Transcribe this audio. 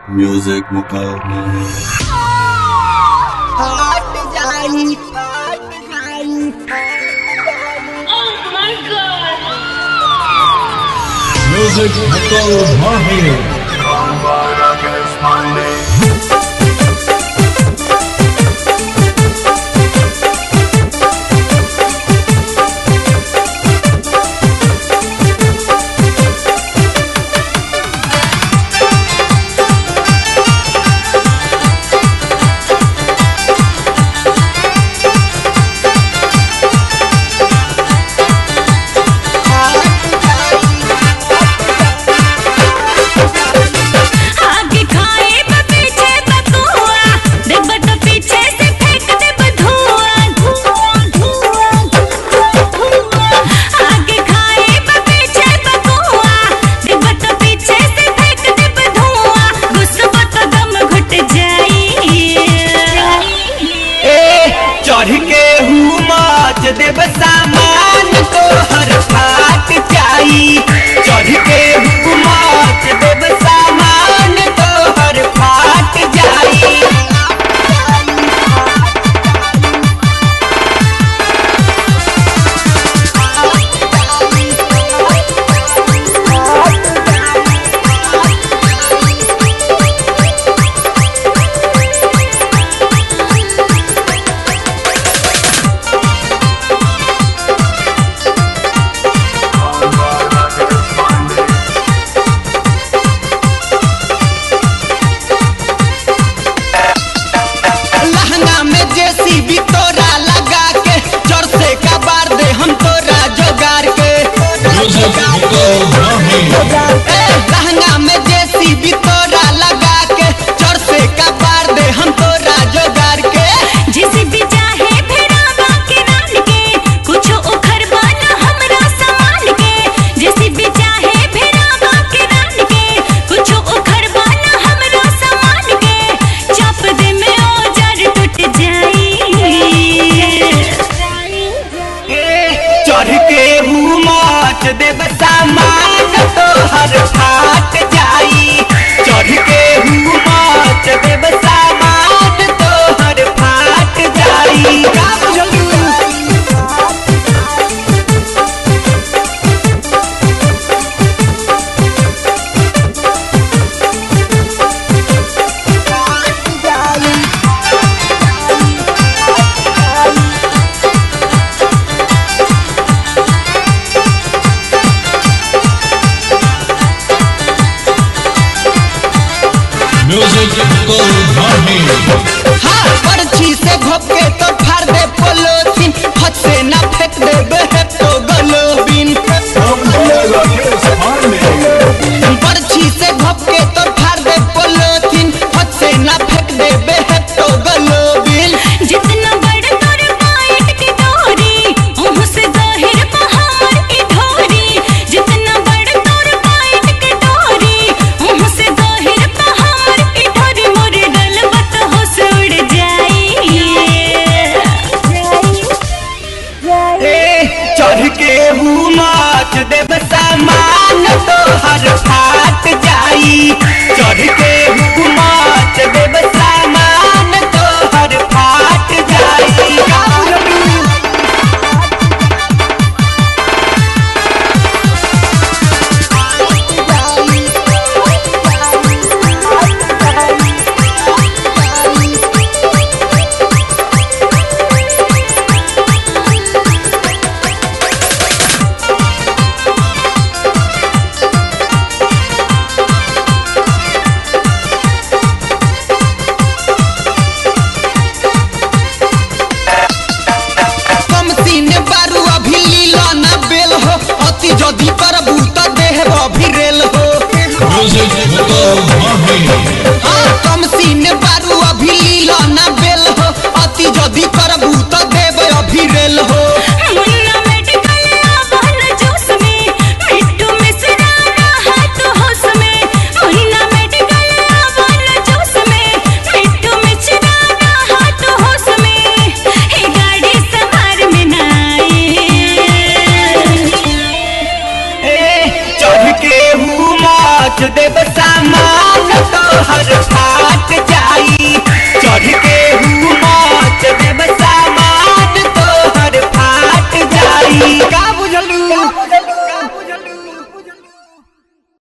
Music Mukavna. Oh my God! Music Mukavna. देव सामान तो हर फाट जाई चढ़ के हुकूमत देव सामान तो हर फाट जाई लहंगा में जेसीबी तोरा लगा के चोर से कबार दे हम तोरा जोगार के जेसीबी चाहे भिड़ावा के रान के कुछ उखड़वा न हमरा सामान के जेसीबी चाहे भिड़ावा के रान के कुछ उखड़वा न हमरा सामान के चाप दे में औजार टूट जाई चढ़ के हुमाच देव सामान तो हर फाट जाई चढ़ के हुमाच देव सामान तो हर फाट जाई Music Mukavna. हाँ पर्ची से घोपके तो फाड़ दे पोलोथीन हाथ से ना फेंक दे बेहतो गलोबिन पर्ची से घोपके तो फाड़ दे पोलोथीन हाथ से ना फेंक दे बेहतो गलोबिन जितना बड़ तोर पाइट की डोरी ओह से जाहिर पहाड़ की धोरी जितना बड़ तोर पाइट की डोरी ओह से जाहिर पहाड़ की धोरी मोर डलबत हो से उड़ जाई चढ़ के हुमाच देव सामान तो हर फाट जाई चढ़ के हुमाच देव सामान तो हर फाट जाई जदि करबू त देहब भिरेल हो Music Mukavna. हाँ कम सीन बारू अभी लीला ना बेल हो अति जदि करबू